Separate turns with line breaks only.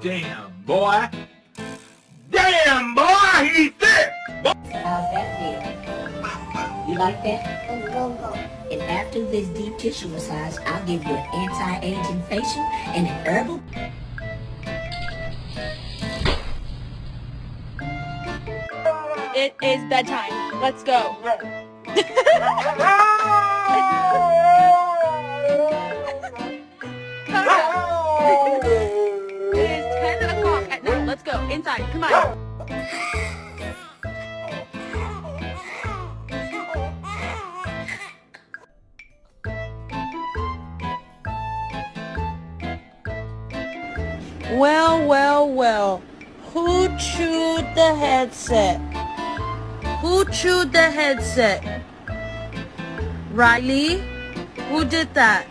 Damn, boy. Damn, boy, he's thick.
How's that feel? You like that? And after this deep tissue massage, I'll give you an anti-aging facial and an herbal.
It is bedtime. Let's go. It is 10 o'clock at night. Let's go. Inside. Come on.
Well. Who chewed the headset? Who chewed the headset? Riley? Who did that?